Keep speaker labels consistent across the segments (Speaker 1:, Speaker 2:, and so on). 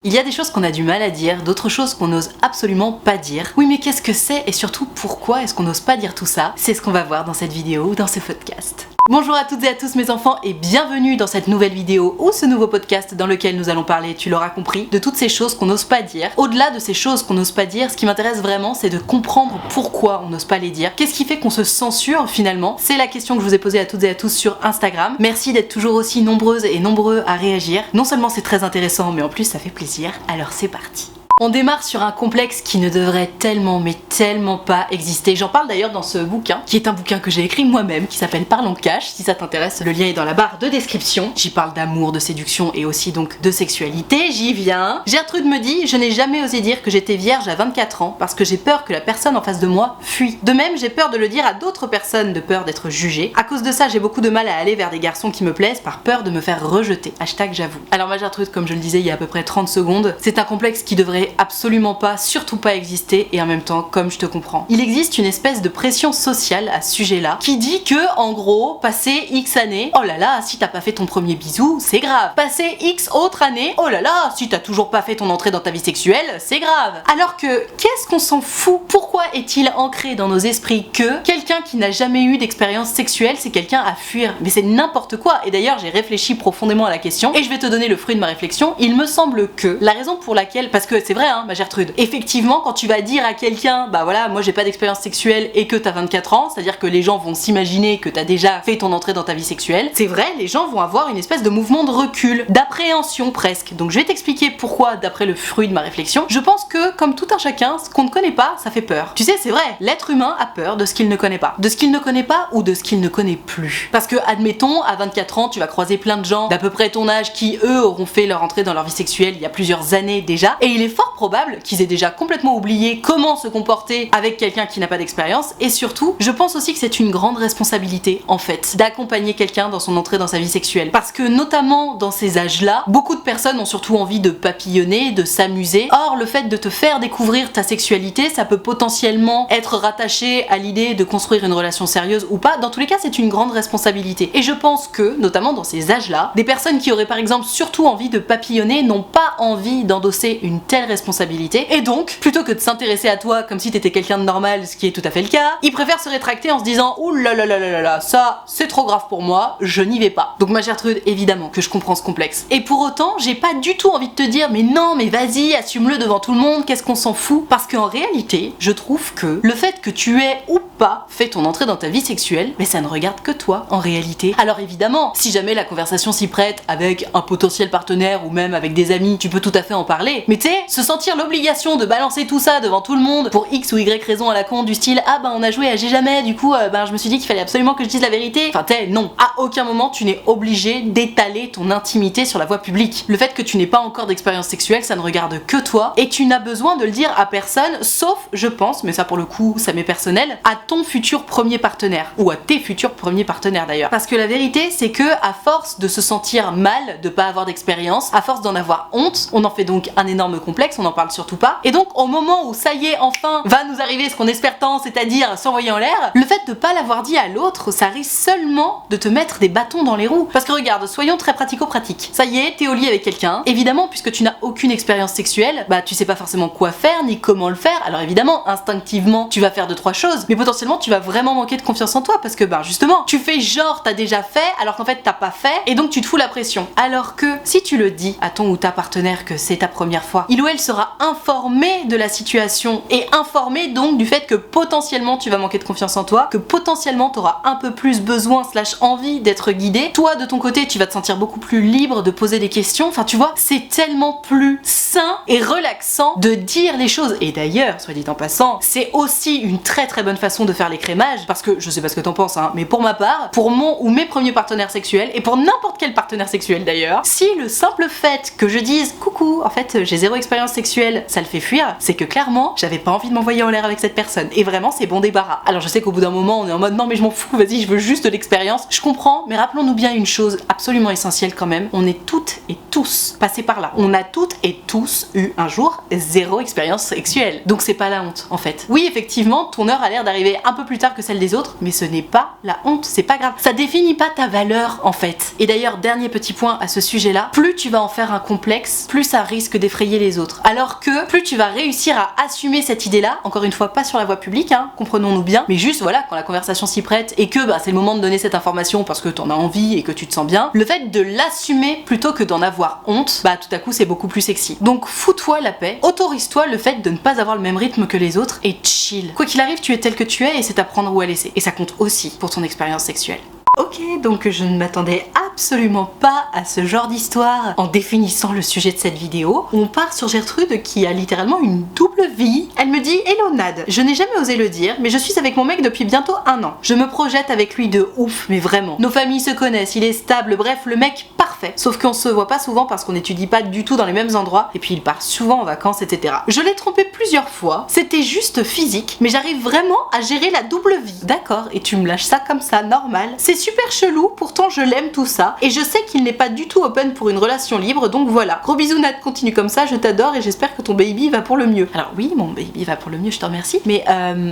Speaker 1: Il y a des choses qu'on a du mal à dire, d'autres choses qu'on n'ose absolument pas dire. Oui, mais qu'est-ce que c'est et surtout pourquoi est-ce qu'on n'ose pas dire tout ça? C'est ce qu'on va voir dans cette vidéo ou dans ce podcast. Bonjour à toutes et à tous mes enfants et bienvenue dans cette nouvelle vidéo ou ce nouveau podcast dans lequel nous allons parler, tu l'auras compris, de toutes ces choses qu'on n'ose pas dire. Au-delà de ces choses qu'on n'ose pas dire, ce qui m'intéresse vraiment c'est de comprendre pourquoi on n'ose pas les dire. Qu'est-ce qui fait qu'on se censure finalement? C'est la question que je vous ai posée à toutes et à tous sur Instagram. Merci d'être toujours aussi nombreuses et nombreux à réagir. Non seulement c'est très intéressant mais en plus ça fait plaisir. Alors c'est parti. On démarre sur un complexe qui ne devrait tellement mais tellement pas exister. J'en parle d'ailleurs dans ce bouquin, qui est un bouquin que j'ai écrit moi-même, qui s'appelle Parlons Cash. Si ça t'intéresse, le lien est dans la barre de description. J'y parle d'amour, de séduction et aussi donc de sexualité. J'y viens. Gertrude me dit, je n'ai jamais osé dire que j'étais vierge à 24 ans parce que j'ai peur que la personne en face de moi fuit. De même, j'ai peur de le dire à d'autres personnes de peur d'être jugée. À cause de ça, j'ai beaucoup de mal à aller vers des garçons qui me plaisent par peur de me faire rejeter. Hashtag j'avoue. Alors ma Gertrude, comme je le disais il y a à peu près 30 secondes, c'est un complexe qui devrait absolument pas, surtout pas exister et en même temps, comme je te comprends. Il existe une espèce de pression sociale à ce sujet-là qui dit que, en gros, passer X années, oh là là, si t'as pas fait ton premier bisou, c'est grave. Passer X autres années, oh là là, si t'as toujours pas fait ton entrée dans ta vie sexuelle, c'est grave. Alors que, qu'est-ce qu'on s'en fout? Pourquoi est-il ancré dans nos esprits que quelqu'un qui n'a jamais eu d'expérience sexuelle, c'est quelqu'un à fuir? Mais c'est n'importe quoi. Et d'ailleurs, j'ai réfléchi profondément à la question et je vais te donner le fruit de ma réflexion. Il me semble que la raison pour laquelle, parce que c'est vrai, hein, ma Gertrude, effectivement, quand tu vas dire à quelqu'un, bah voilà, moi j'ai pas d'expérience sexuelle et que t'as 24 ans, c'est-à-dire que les gens vont s'imaginer que t'as déjà fait ton entrée dans ta vie sexuelle, c'est vrai, les gens vont avoir une espèce de mouvement de recul, d'appréhension presque. Donc je vais t'expliquer pourquoi, d'après le fruit de ma réflexion. Je pense que, comme tout un chacun, ce qu'on ne connaît pas, ça fait peur. Tu sais, c'est vrai, l'être humain a peur de ce qu'il ne connaît pas. De ce qu'il ne connaît pas ou de ce qu'il ne connaît plus. Parce que, admettons, à 24 ans, tu vas croiser plein de gens d'à peu près ton âge qui, eux, auront fait leur entrée dans leur vie sexuelle il y a plusieurs années déjà, et il est fort probable qu'ils aient déjà complètement oublié comment se comporter avec quelqu'un qui n'a pas d'expérience, et surtout, je pense aussi que c'est une grande responsabilité, en fait, d'accompagner quelqu'un dans son entrée dans sa vie sexuelle. Parce que, notamment dans ces âges-là, beaucoup de personnes ont surtout envie de papillonner, de s'amuser. Or, le fait de te faire découvrir ta sexualité, ça peut potentiellement être rattaché à l'idée de construire une relation sérieuse ou pas. Dans tous les cas, c'est une grande responsabilité. Et je pense que, notamment dans ces âges-là, des personnes qui auraient par exemple surtout envie de papillonner n'ont pas envie d'endosser une telle responsabilité. Et donc, plutôt que de s'intéresser à toi comme si t'étais quelqu'un de normal, ce qui est tout à fait le cas, ils préfèrent se rétracter en se disant ouh là là là là là, ça c'est trop grave pour moi, je n'y vais pas. Donc ma Gertrude, évidemment que je comprends ce complexe. Et pour autant, j'ai pas du tout envie de te dire mais non, mais vas-y, assume-le devant tout le monde, qu'est-ce qu'on s'en fout? Parce qu'en réalité, je trouve que le fait que tu aies ou pas fait ton entrée dans ta vie sexuelle, mais ça ne regarde que toi en réalité. Alors évidemment, si jamais la conversation s'y prête avec un potentiel partenaire ou même avec des amis, tu peux tout à fait en parler. Mais tu sais, se sentir l'obligation de balancer tout ça devant tout le monde pour X ou Y raison à la con du style ah bah on a joué à J'ai jamais, du coup je me suis dit qu'il fallait absolument que je dise la vérité. Enfin non, à aucun moment tu n'es obligé d'étaler ton intimité sur la voie publique. Le fait que tu n'aies pas encore d'expérience sexuelle, ça ne regarde que toi et tu n'as besoin de le dire à personne, sauf, je pense, mais ça pour le coup ça m'est personnel, à ton futur premier partenaire ou à tes futurs premiers partenaires d'ailleurs. Parce que la vérité c'est que à force de se sentir mal de pas avoir d'expérience, à force d'en avoir honte, on en fait donc un énorme complexe, on n'en parle surtout pas. Et donc au moment où ça y est, enfin va nous arriver ce qu'on espère tant, c'est-à-dire s'envoyer en l'air, le fait de pas l'avoir dit à l'autre, ça risque seulement de te mettre des bâtons dans les roues. Parce que regarde, soyons très pratico-pratiques. Ça y est, t'es au lit avec quelqu'un. Évidemment, puisque tu n'as aucune expérience sexuelle, bah tu sais pas forcément quoi faire ni comment le faire. Alors évidemment, instinctivement, tu vas faire 2-3 choses, mais potentiellement tu vas vraiment manquer de confiance en toi parce que justement, tu fais genre t'as déjà fait alors qu'en fait t'as pas fait et donc tu te fous la pression. Alors que si tu le dis à ton ou ta partenaire que c'est ta première fois, il ou elle sera informé de la situation et informé donc du fait que potentiellement tu vas manquer de confiance en toi, que potentiellement t'auras un peu plus besoin / envie d'être guidé. Toi de ton côté tu vas te sentir beaucoup plus libre de poser des questions. Enfin tu vois, c'est tellement plus sain et relaxant de dire les choses. Et d'ailleurs, soit dit en passant, c'est aussi une très très bonne façon de faire l'écrémage parce que je sais pas ce que t'en penses hein, mais pour ma part, pour mon ou mes premiers partenaires sexuels et pour n'importe quel partenaire sexuel d'ailleurs, si le simple fait que je dise coucou, en fait j'ai zéro expérience sexuelle, ça le fait fuir, c'est que clairement j'avais pas envie de m'envoyer en l'air avec cette personne et vraiment c'est bon débarras. Alors je sais qu'au bout d'un moment on est en mode non mais je m'en fous, vas-y je veux juste de l'expérience, je comprends, mais rappelons-nous bien une chose absolument essentielle quand même, on est toutes et tous passés par là, on a toutes et tous tous eu un jour 0 expérience sexuelle. Donc c'est pas la honte en fait. Oui, effectivement, ton heure a l'air d'arriver un peu plus tard que celle des autres, mais ce n'est pas la honte, c'est pas grave. Ça définit pas ta valeur en fait. Et d'ailleurs, dernier petit point à ce sujet-là, plus tu vas en faire un complexe, plus ça risque d'effrayer les autres. Alors que plus tu vas réussir à assumer cette idée-là, encore une fois pas sur la voie publique, hein, comprenons-nous bien, mais juste voilà, quand la conversation s'y prête et que c'est le moment de donner cette information parce que t'en as envie et que tu te sens bien, le fait de l'assumer plutôt que d'en avoir honte, tout à coup c'est beaucoup plus sexy. Donc fous-toi la paix, autorise-toi le fait de ne pas avoir le même rythme que les autres et chill. Quoi qu'il arrive, tu es tel que tu es et c'est à prendre ou à laisser. Et ça compte aussi pour ton expérience sexuelle. Ok, donc je ne m'attendais absolument pas à ce genre d'histoire en définissant le sujet de cette vidéo. On part sur Gertrude qui a littéralement une double vie. Elle me dit « Hello Nad, je n'ai jamais osé le dire, mais je suis avec mon mec depuis bientôt 1 an. Je me projette avec lui de ouf, mais vraiment. Nos familles se connaissent, il est stable, bref, le mec parfait. Sauf qu'on se voit pas souvent parce qu'on n'étudie pas du tout dans les mêmes endroits, et puis il part souvent en vacances, etc. Je l'ai trompé plusieurs fois, c'était juste physique, mais j'arrive vraiment à gérer la double vie. D'accord, et tu me lâches ça comme ça, normal. C'est super chelou, pourtant je l'aime tout ça, et je sais qu'il n'est pas du tout open pour une relation libre, donc voilà. Gros bisous Nat, continue comme ça, je t'adore et j'espère que ton baby va pour le mieux. Alors oui, mon baby va pour le mieux, je te remercie, mais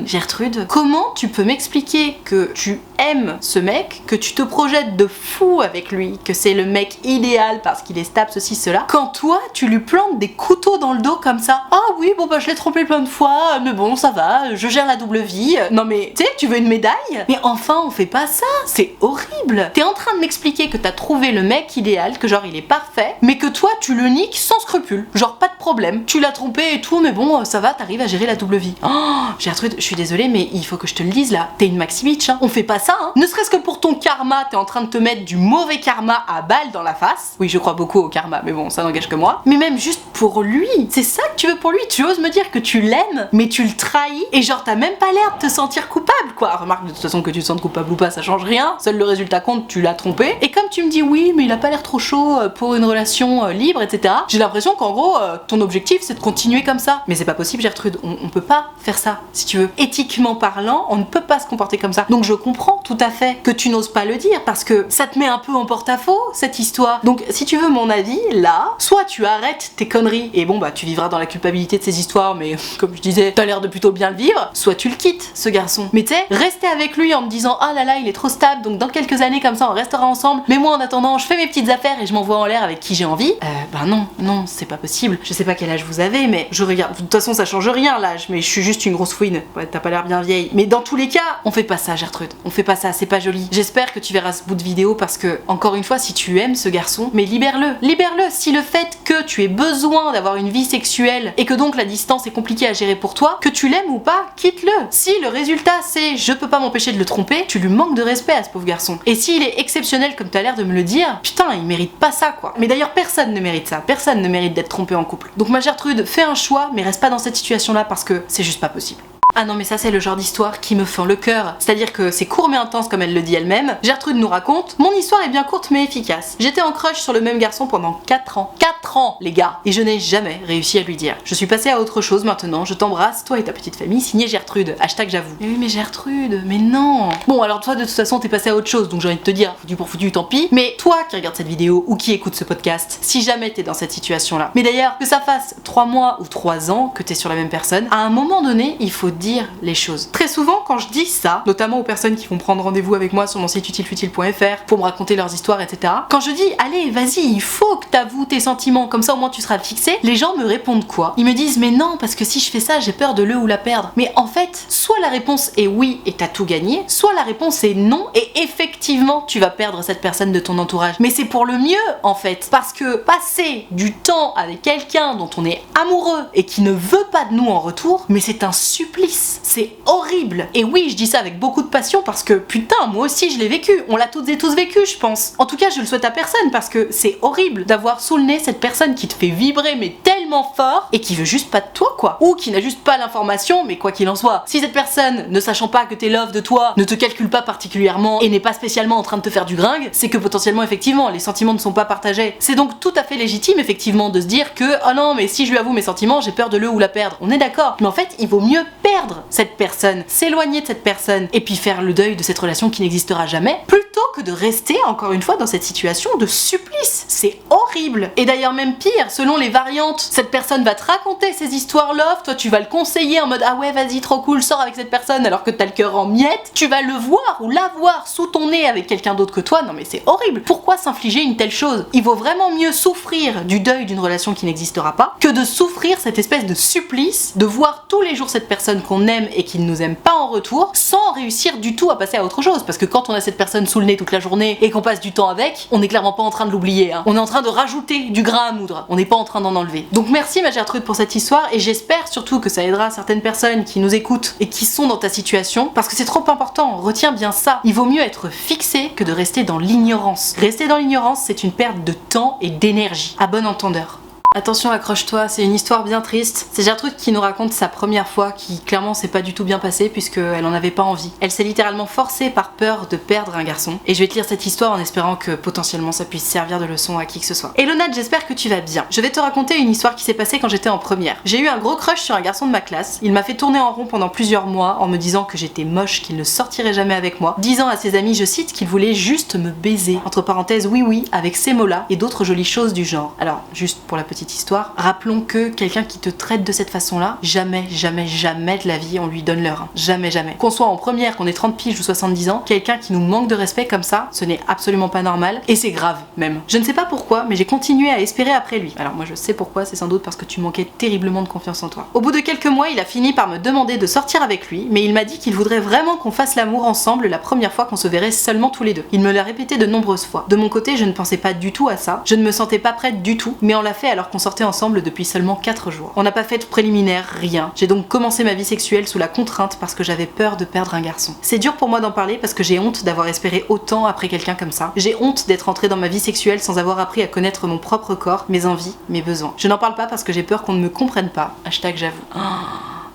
Speaker 1: Gertrude, comment tu peux m'expliquer que tu aimes ce mec, que tu te projettes de fou avec lui, que c'est le mec idéal parce qu'il est stable, ceci, cela, quand toi, tu lui plantes des couteaux dans le dos comme ça? Ah oui, bon je l'ai trompé plein de fois, mais bon, ça va, je gère la double vie. Non mais, tu sais, tu veux une médaille? Mais enfin, on fait pas ça, c'est horrible. T'es en train de m'expliquer que t'as trouvé le mec idéal, que genre il est parfait, mais que toi, tu le niques sans scrupule. Genre pas de problème, tu l'as trompé et tout, mais bon, ça va, t'arrives à gérer la double vie. Oh, Gertrude, je suis désolée, mais il faut que je te le dise là, t'es une maxi bitch, hein. On fait pas ça, hein. Ne serait-ce que pour ton karma, t'es en train de te mettre du mauvais karma à balle dans la face. Oui, je crois beaucoup au karma, mais bon, ça n'engage que moi. Mais même juste pour lui, c'est ça que tu veux pour lui? Tu oses me dire que tu l'aimes, mais tu le trahis, et genre t'as même pas l'air de te sentir coupable, quoi. Remarque, de toute façon, que tu te sentes coupable ou pas, ça change rien. Seul le résultat compte, tu l'as trompé. Et comme tu me dis oui, mais il a pas l'air trop chaud pour une relation libre, etc., j'ai l'impression qu'en gros, ton objectif c'est de continuer comme ça. Mais c'est pas possible, Gertrude, on peut pas faire ça, si tu veux. Éthiquement parlant, on ne peut pas se comporter comme ça. Donc je comprends tout à fait que tu n'oses pas le dire, parce que ça te met un peu en porte-à-faux, cette histoire. Donc si tu veux mon avis, là, soit tu arrêtes tes conneries, et bon tu vivras dans la culpabilité de ces histoires, mais comme je disais, t'as l'air de plutôt bien le vivre, soit tu le quittes, ce garçon. Mais tu sais, rester avec lui en me disant ah là là, il est trop stable, donc dans quelques années comme ça on restera ensemble, mais moi en attendant je fais mes petites affaires et je m'envoie en l'air avec qui j'ai envie, non, c'est pas possible. Je sais pas quel âge vous avez, mais je regarde, de toute façon ça change rien l'âge, mais je suis juste une grosse fouine. Ouais, t'as pas l'air bien vieille, mais dans tous les cas, on fait pas ça, Gertrude, on fait pas ça, c'est pas joli. J'espère que tu verras ce bout de vidéo parce que, encore une fois, si tu aimes ce garçon, mais libère-le. Si le fait que tu aies besoin d'avoir une vie sexuelle et que donc la distance est compliquée à gérer pour toi, que tu l'aimes ou pas, quitte-le. Si le résultat c'est je peux pas m'empêcher de le tromper, tu lui manques de respect à ce pauvre garçon. Et s'il est exceptionnel comme t'as l'air de me le dire, putain, il mérite pas ça quoi. Mais d'ailleurs personne ne mérite ça, personne ne mérite d'être trompé en couple. Donc ma Gertrude, fais un choix, mais reste pas dans cette situation là parce que c'est juste pas possible. Ah non mais ça c'est le genre d'histoire qui me fend le cœur. C'est-à-dire que c'est court mais intense comme elle le dit elle-même. Gertrude nous raconte: mon histoire est bien courte mais efficace. J'étais en crush sur le même garçon pendant 4 ans. 4 ans les gars. Et je n'ai jamais réussi à lui dire. Je suis passée à autre chose maintenant, je t'embrasse, toi et ta petite famille, signé Gertrude. Hashtag j'avoue. Mais oui mais Gertrude, mais non. Bon alors toi de toute façon t'es passée à autre chose, donc j'ai envie de te dire, foutu pour foutu, tant pis. Mais toi qui regarde cette vidéo ou qui écoute ce podcast, si jamais t'es dans cette situation là, mais d'ailleurs que ça fasse 3 mois ou 3 ans que t'es sur la même personne, à un moment donné il faut dire les choses. Très souvent quand je dis ça, notamment aux personnes qui vont prendre rendez-vous avec moi sur mon site utilefutile.fr pour me raconter leurs histoires, etc. Quand je dis allez vas-y, il faut que t'avoues tes sentiments, comme ça au moins tu seras fixé, les gens me répondent quoi? Ils me disent mais non parce que si je fais ça j'ai peur de le ou la perdre. Mais en fait, soit la réponse est oui et t'as tout gagné, soit la réponse est non et effectivement tu vas perdre cette personne de ton entourage. Mais c'est pour le mieux en fait, parce que passer du temps avec quelqu'un dont on est amoureux et qui ne veut pas de nous en retour, mais c'est un supplice. C'est horrible. Et oui, je dis ça avec beaucoup de passion parce que putain, moi aussi je l'ai vécu. On l'a toutes et tous vécu, je pense. En tout cas, je le souhaite à personne parce que c'est horrible d'avoir sous le nez cette personne qui te fait vibrer mais tellement fort et qui veut juste pas de toi quoi. Ou qui n'a juste pas l'information, mais quoi qu'il en soit. Si cette personne, ne sachant pas que t'es love de toi, ne te calcule pas particulièrement et n'est pas spécialement en train de te faire du gringue, c'est que potentiellement effectivement les sentiments ne sont pas partagés. C'est donc tout à fait légitime effectivement de se dire que oh non mais si je lui avoue mes sentiments, j'ai peur de le ou la perdre. On est d'accord. Mais en fait, il vaut mieux perdre cette personne, s'éloigner de cette personne et puis faire le deuil de cette relation qui n'existera jamais, plutôt que de rester encore une fois dans cette situation de supplice. C'est horrible. Et d'ailleurs même pire, selon les variantes Cette personne va te raconter ces histoires love, toi tu vas le conseiller en mode ah ouais vas-y trop cool, sors avec cette personne alors que t'as le cœur en miettes, tu vas le voir ou la voir sous ton nez avec quelqu'un d'autre que toi, non mais c'est horrible. Pourquoi s'infliger une telle chose? Il vaut vraiment mieux souffrir du deuil d'une relation qui n'existera pas que de souffrir cette espèce de supplice de voir tous les jours cette personne qu'on aime et qui ne nous aime pas en retour sans réussir du tout à passer à autre chose, parce que quand on a cette personne sous le nez toute la journée et qu'on passe du temps avec, on n'est clairement pas en train de l'oublier, hein. On est en train de rajouter du grain à moudre, on n'est pas en train d'en enlever. Donc merci ma Gertrude pour cette histoire et j'espère surtout que ça aidera certaines personnes qui nous écoutent et qui sont dans ta situation, parce que c'est trop important, retiens bien ça. Il vaut mieux être fixé que de rester dans l'ignorance. Rester dans l'ignorance, c'est une perte de temps et d'énergie. À bon entendeur. Attention, accroche-toi, c'est une histoire bien triste. C'est Gertrude qui nous raconte sa première fois qui clairement s'est pas du tout bien passée puisqu'elle en avait pas envie. Elle s'est littéralement forcée par peur de perdre un garçon. Et je vais te lire cette histoire en espérant que potentiellement ça puisse servir de leçon à qui que ce soit. Elona, j'espère que tu vas bien. Je vais te raconter une histoire qui s'est passée quand j'étais en première. J'ai eu un gros crush sur un garçon de ma classe. Il m'a fait tourner en rond pendant plusieurs mois en me disant que j'étais moche, qu'il ne sortirait jamais avec moi, disant à ses amis, je cite, qu'il voulait juste me baiser. Entre parenthèses, oui oui, avec ces mots-là et d'autres jolies choses du genre. Alors, juste pour la petite histoire, rappelons que quelqu'un qui te traite de cette façon-là, jamais, jamais, jamais de la vie on lui donne l'heure. Hein. Jamais, jamais. Qu'on soit en première, qu'on ait 30 piges ou 70 ans, quelqu'un qui nous manque de respect comme ça, ce n'est absolument pas normal et c'est grave même. Je ne sais pas pourquoi, mais j'ai continué à espérer après lui. Alors moi je sais pourquoi, c'est sans doute parce que tu manquais terriblement de confiance en toi. Au bout de quelques mois, il a fini par me demander de sortir avec lui, mais il m'a dit qu'il voudrait vraiment qu'on fasse l'amour ensemble la première fois qu'on se verrait seulement tous les deux. Il me l'a répété de nombreuses fois. De mon côté, je ne pensais pas du tout à ça, je ne me sentais pas prête du tout, mais on l'a fait alors qu'on sortait ensemble depuis seulement 4 jours. On n'a pas fait de préliminaire, rien. J'ai donc commencé ma vie sexuelle sous la contrainte parce que j'avais peur de perdre un garçon. C'est dur pour moi d'en parler parce que j'ai honte d'avoir espéré autant après quelqu'un comme ça. J'ai honte d'être entrée dans ma vie sexuelle sans avoir appris à connaître mon propre corps, mes envies, mes besoins. Je n'en parle pas parce que j'ai peur qu'on ne me comprenne pas. Hashtag j'avoue.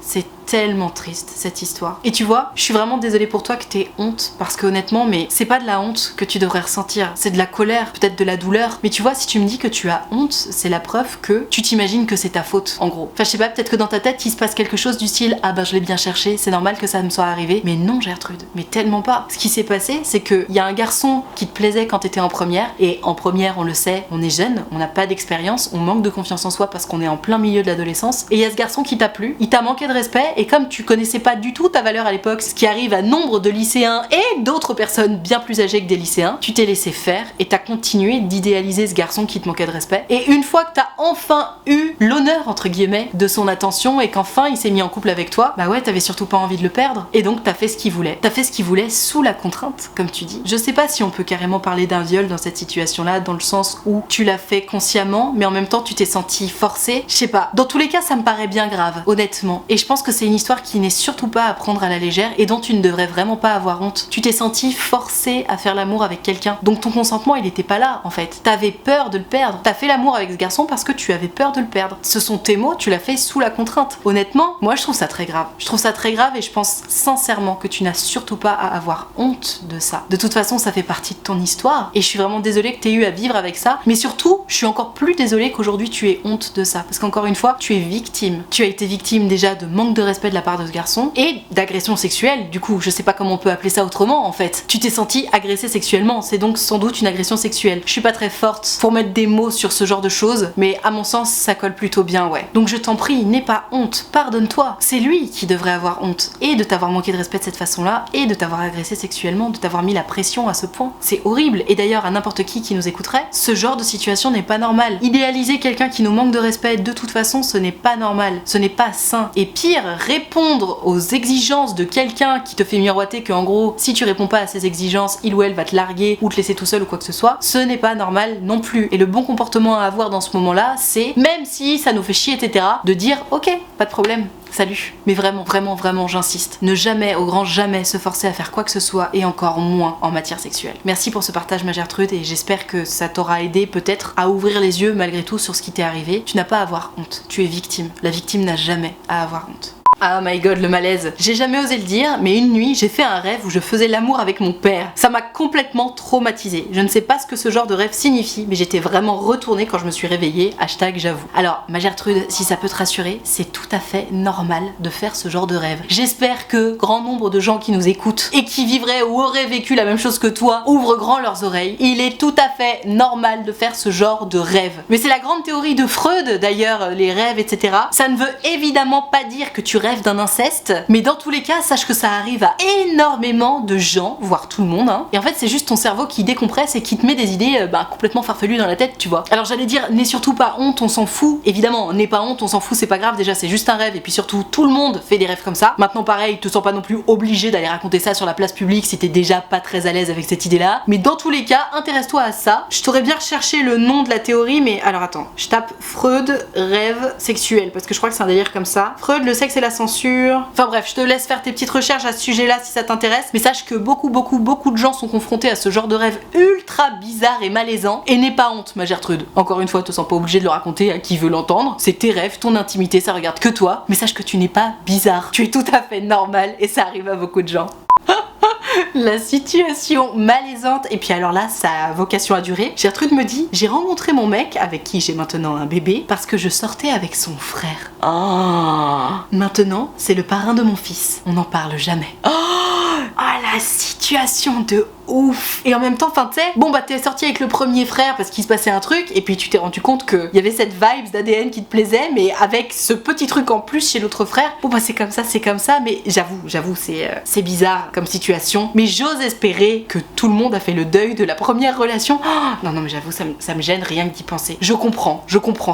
Speaker 1: C'est tellement triste cette histoire. Et tu vois, je suis vraiment désolée pour toi que t'aies honte, parce que honnêtement, mais c'est pas de la honte que tu devrais ressentir, c'est de la colère, peut-être de la douleur. Mais tu vois, si tu me dis que tu as honte, c'est la preuve que tu t'imagines que c'est ta faute, en gros. Enfin, je sais pas, peut-être que dans ta tête, il se passe quelque chose du style ah ben je l'ai bien cherché, c'est normal que ça me soit arrivé. Mais non, Gertrude, mais tellement pas. Ce qui s'est passé, c'est que y a un garçon qui te plaisait quand t'étais en première, et en première, on le sait, on est jeune, on n'a pas d'expérience, on manque de confiance en soi parce qu'on est en plein milieu de l'adolescence. Et il y a ce garçon qui t'a plu, il t'a manqué de respect. Et comme tu connaissais pas du tout ta valeur à l'époque, ce qui arrive à nombre de lycéens et d'autres personnes bien plus âgées que des lycéens, tu t'es laissé faire et t'as continué d'idéaliser ce garçon qui te manquait de respect. Et une fois que t'as enfin eu l'honneur, entre guillemets, de son attention et qu'enfin il s'est mis en couple avec toi, bah ouais, t'avais surtout pas envie de le perdre. Et donc t'as fait ce qu'il voulait. T'as fait ce qu'il voulait sous la contrainte, comme tu dis. Je sais pas si on peut carrément parler d'un viol dans cette situation-là, dans le sens où tu l'as fait consciemment, mais en même temps tu t'es senti forcé. Je sais pas. Dans tous les cas, ça me paraît bien grave, honnêtement. Et je pense que c'est une histoire qui n'est surtout pas à prendre à la légère et dont tu ne devrais vraiment pas avoir honte. Tu t'es senti forcé à faire l'amour avec quelqu'un, donc ton consentement il était pas là en fait. T'avais peur de le perdre. T'as fait l'amour avec ce garçon parce que tu avais peur de le perdre. Ce sont tes mots, tu l'as fait sous la contrainte. Honnêtement, moi je trouve ça très grave. Je trouve ça très grave et je pense sincèrement que tu n'as surtout pas à avoir honte de ça. De toute façon, ça fait partie de ton histoire et je suis vraiment désolée que t'aies eu à vivre avec ça, mais surtout, je suis encore plus désolée qu'aujourd'hui tu aies honte de ça parce qu'encore une fois, tu es victime. Tu as été victime déjà de manque de respect de la part de ce garçon et d'agression sexuelle. Du coup, je sais pas comment on peut appeler ça autrement en fait. Tu t'es senti agressé sexuellement, c'est donc sans doute une agression sexuelle. Je suis pas très forte pour mettre des mots sur ce genre de choses, mais à mon sens, ça colle plutôt bien, ouais. Donc je t'en prie, n'aie pas honte, pardonne-toi. C'est lui qui devrait avoir honte et de t'avoir manqué de respect de cette façon-là et de t'avoir agressé sexuellement, de t'avoir mis la pression à ce point. C'est horrible et d'ailleurs à n'importe qui nous écouterait, ce genre de situation n'est pas normal. Idéaliser quelqu'un qui nous manque de respect de toute façon, ce n'est pas normal, ce n'est pas sain. Et pire, répondre aux exigences de quelqu'un qui te fait miroiter que en gros, si tu réponds pas à ses exigences, il ou elle va te larguer ou te laisser tout seul ou quoi que ce soit, ce n'est pas normal non plus. Et le bon comportement à avoir dans ce moment-là, c'est, même si ça nous fait chier, etc., de dire ok, pas de problème. Salut. Mais vraiment, vraiment, vraiment, j'insiste. Ne jamais, au grand jamais, se forcer à faire quoi que ce soit et encore moins en matière sexuelle. Merci pour ce partage, ma Gertrude, et j'espère que ça t'aura aidé peut-être à ouvrir les yeux malgré tout sur ce qui t'est arrivé. Tu n'as pas à avoir honte. Tu es victime. La victime n'a jamais à avoir honte. Ah my god, le malaise. J'ai jamais osé le dire, mais une nuit, j'ai fait un rêve où je faisais l'amour avec mon père. Ça m'a complètement traumatisée. Je ne sais pas ce que ce genre de rêve signifie, mais j'étais vraiment retournée quand je me suis réveillée. #j'avoue. Alors, ma Gertrude, si ça peut te rassurer, c'est tout à fait normal de faire ce genre de rêve. J'espère que grand nombre de gens qui nous écoutent et qui vivraient ou auraient vécu la même chose que toi ouvrent grand leurs oreilles. Il est tout à fait normal de faire ce genre de rêve. Mais c'est la grande théorie de Freud, d'ailleurs, les rêves, etc. Ça ne veut évidemment pas dire que tu rêves d'un inceste, mais dans tous les cas, sache que ça arrive à énormément de gens, voire tout le monde, hein. Et en fait, c'est juste ton cerveau qui décompresse et qui te met des idées complètement farfelues dans la tête, tu vois. Alors j'allais dire, n'aie surtout pas honte, on s'en fout. Évidemment, n'aie pas honte, on s'en fout, c'est pas grave, déjà c'est juste un rêve, et puis surtout, tout le monde fait des rêves comme ça. Maintenant, pareil, te sens pas non plus obligé d'aller raconter ça sur la place publique si t'es déjà pas très à l'aise avec cette idée-là. Mais dans tous les cas, intéresse-toi à ça. Je t'aurais bien recherché le nom de la théorie, mais alors attends, je tape Freud, rêve sexuel, parce que je crois que c'est un délire comme ça. Freud, le sexe et la censure. Enfin bref, je te laisse faire tes petites recherches à ce sujet-là si ça t'intéresse, mais sache que beaucoup de gens sont confrontés à ce genre de rêve ultra bizarre et malaisant, et n'aie pas honte, ma Gertrude. Encore une fois, te sens pas obligé de le raconter à qui veut l'entendre. C'est tes rêves, ton intimité, ça regarde que toi, mais sache que tu n'es pas bizarre. Tu es tout à fait normal, et ça arrive à beaucoup de gens. La situation malaisante, et puis alors là, ça a vocation à durer. Gertrude me dit, j'ai rencontré mon mec, avec qui j'ai maintenant un bébé, parce que je sortais avec son frère. Oh. Maintenant, c'est le parrain de mon fils. On n'en parle jamais. Oh, la situation de ouf. Et en même temps, enfin tu sais, bon t'es sorti avec le premier frère parce qu'il se passait un truc, et puis tu t'es rendu compte qu'il y avait cette vibes d'ADN qui te plaisait, mais avec ce petit truc en plus chez l'autre frère. Bon c'est comme ça, mais j'avoue, c'est bizarre comme situation. Mais j'ose espérer que tout le monde a fait le deuil de la première relation. Oh, non mais j'avoue, ça me gêne rien que d'y penser. Je comprends,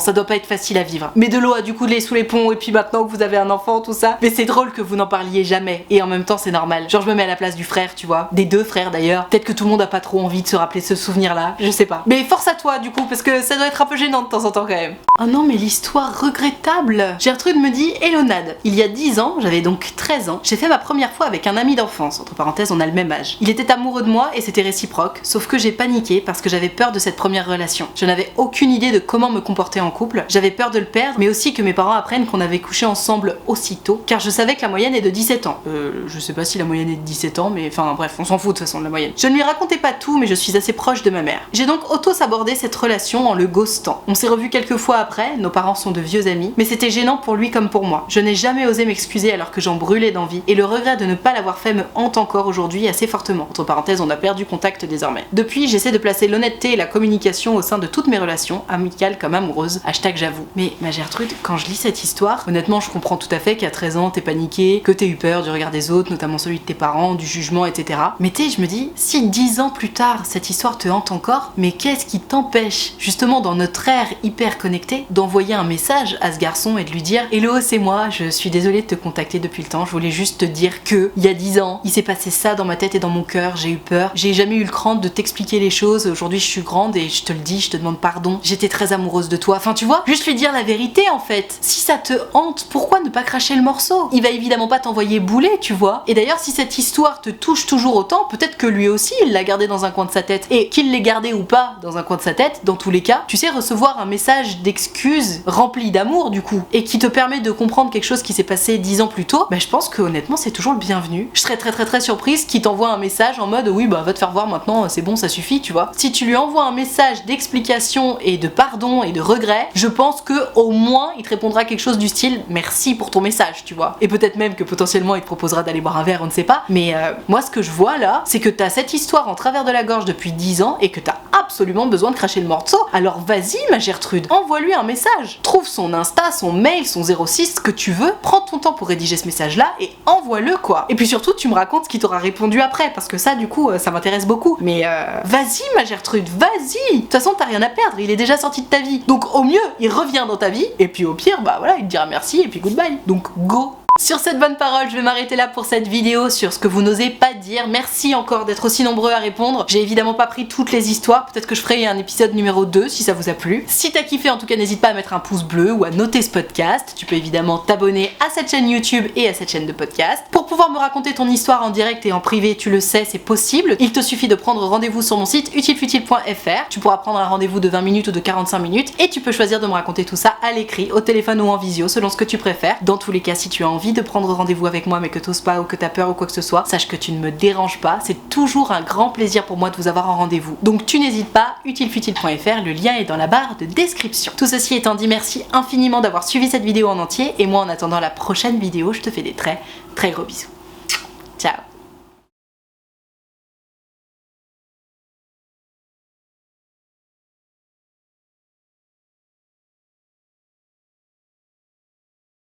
Speaker 1: ça doit pas être facile à vivre. Mais de l'eau a du coup de lait sous les ponts, et puis maintenant que vous avez un enfant, tout ça. Mais c'est drôle que vous n'en parliez jamais, et en même temps c'est normal. Genre je me mets à la place du frère, tu vois, des deux frères d'ailleurs. Peut-être que tout le monde a pas trop envie de se rappeler ce souvenir-là, je sais pas. Mais force à toi du coup, parce que ça doit être un peu gênant de temps en temps quand même. Oh non, mais l'histoire regrettable. Gertrude me dit, Elonade, il y a 10 ans, j'avais donc 13 ans, j'ai fait ma première fois avec un ami d'enfance, entre parenthèses on a le même âge. Il était amoureux de moi et c'était réciproque, sauf que j'ai paniqué parce que j'avais peur de cette première relation. Je n'avais aucune idée de comment me comporter en couple, j'avais peur de le perdre, mais aussi que mes parents apprennent qu'on avait couché ensemble aussitôt, car je savais que la moyenne est de 17 ans. Je sais pas si la moyenne est de 17 ans, mais enfin bref, on s'en fout de toute façon de la moyenne. Je ne lui racontais pas tout, mais je suis assez proche de ma mère. J'ai donc auto-sabordé cette relation en le ghostant. On s'est revus quelques fois après, nos parents sont de vieux amis, mais c'était gênant pour lui comme pour moi. Je n'ai jamais osé m'excuser alors que j'en brûlais d'envie, et le regret de ne pas l'avoir fait me hante encore aujourd'hui assez fortement. Entre parenthèses, on a perdu contact désormais. Depuis, j'essaie de placer l'honnêteté et la communication au sein de toutes mes relations, amicales comme amoureuses, #j'avoue. Mais ma Gertrude, quand je lis cette histoire, honnêtement je comprends tout à fait qu'à 13 ans t'es paniqué, que t'aies eu peur du regard des autres, notamment celui de tes parents, du jugement, etc. Mais tu sais, je me dis, si 10 ans plus tard cette histoire te hante encore, mais qu'est-ce qui t'empêche, justement dans notre ère hyper connectée, d'envoyer un message à ce garçon et de lui dire « Hello, c'est moi, je suis désolée de te contacter depuis le temps, je voulais juste te dire que, il y a 10 ans, il s'est passé ça dans ma tête et dans mon cœur, j'ai eu peur, j'ai jamais eu le cran de t'expliquer les choses, aujourd'hui je suis grande et je te le dis, je te demande pardon, j'étais très amoureuse de toi. » Enfin tu vois, juste lui dire la vérité en fait. Si ça te hante, pourquoi ne pas cracher le morceau? Il va évidemment pas t'envoyer bouler, tu vois. Et d'ailleurs, si cette histoire te touche toujours autant, peut-être que lui aussi il l'a gardé dans un coin de sa tête. Et qu'il l'ait gardé ou pas dans un coin de sa tête, dans tous les cas, tu sais, recevoir un message d'excuse rempli d'amour du coup, et qui te permet de comprendre quelque chose qui s'est passé 10 ans plus tôt, bah je pense que honnêtement c'est toujours le bienvenu. Je serais très surprise qu'il t'envoie un message en mode oui bah va te faire voir maintenant, c'est bon, ça suffit, tu vois. Si tu lui envoies un message d'explication et de pardon et de regret, je pense que au moins il te répondra quelque chose du style merci pour ton message, tu vois. Et peut-être même que potentiellement il te proposera d'aller boire un verre, on ne sait pas. Mais moi ce que je vois là, c'est que t'as cette histoire en travers de la gorge depuis 10 ans et que t'as absolument besoin de cracher le morceau. Alors vas-y ma Gertrude, envoie-lui un message. Trouve son Insta, son mail, son 06, ce que tu veux, prends ton temps pour rédiger ce message là et envoie-le quoi. Et puis surtout tu me racontes ce qu'il t'aura répondu après, parce que ça du coup ça m'intéresse beaucoup. Mais vas-y ma Gertrude, vas-y. De toute façon t'as rien à perdre, il est déjà sorti de ta vie. Donc au mieux il revient dans ta vie et puis au pire bah voilà il te dira merci et puis goodbye. Donc go. Sur cette bonne parole, je vais m'arrêter là pour cette vidéo sur ce que vous n'osez pas dire. Merci encore d'être aussi nombreux à répondre. J'ai évidemment pas pris toutes les histoires, peut-être que je ferai un épisode numéro 2 si ça vous a plu. Si t'as kiffé, en tout cas n'hésite pas à mettre un pouce bleu ou à noter ce podcast. Tu peux évidemment t'abonner à cette chaîne YouTube et à cette chaîne de podcast. Pour pouvoir me raconter ton histoire en direct et en privé, tu le sais, c'est possible. Il te suffit de prendre rendez-vous sur mon site utilefutile.fr. Tu pourras prendre un rendez-vous de 20 minutes ou de 45 minutes et tu peux choisir de me raconter tout ça à l'écrit, au téléphone ou en visio, selon ce que tu préfères. Dans tous les cas, si tu as envie envie de prendre rendez-vous avec moi mais que t'oses pas ou que t'as peur ou quoi que ce soit, sache que tu ne me déranges pas, c'est toujours un grand plaisir pour moi de vous avoir en rendez-vous. Donc tu n'hésites pas, utilefutile.fr, le lien est dans la barre de description. Tout ceci étant dit, merci infiniment d'avoir suivi cette vidéo en entier et moi en attendant la prochaine vidéo, je te fais des très gros bisous.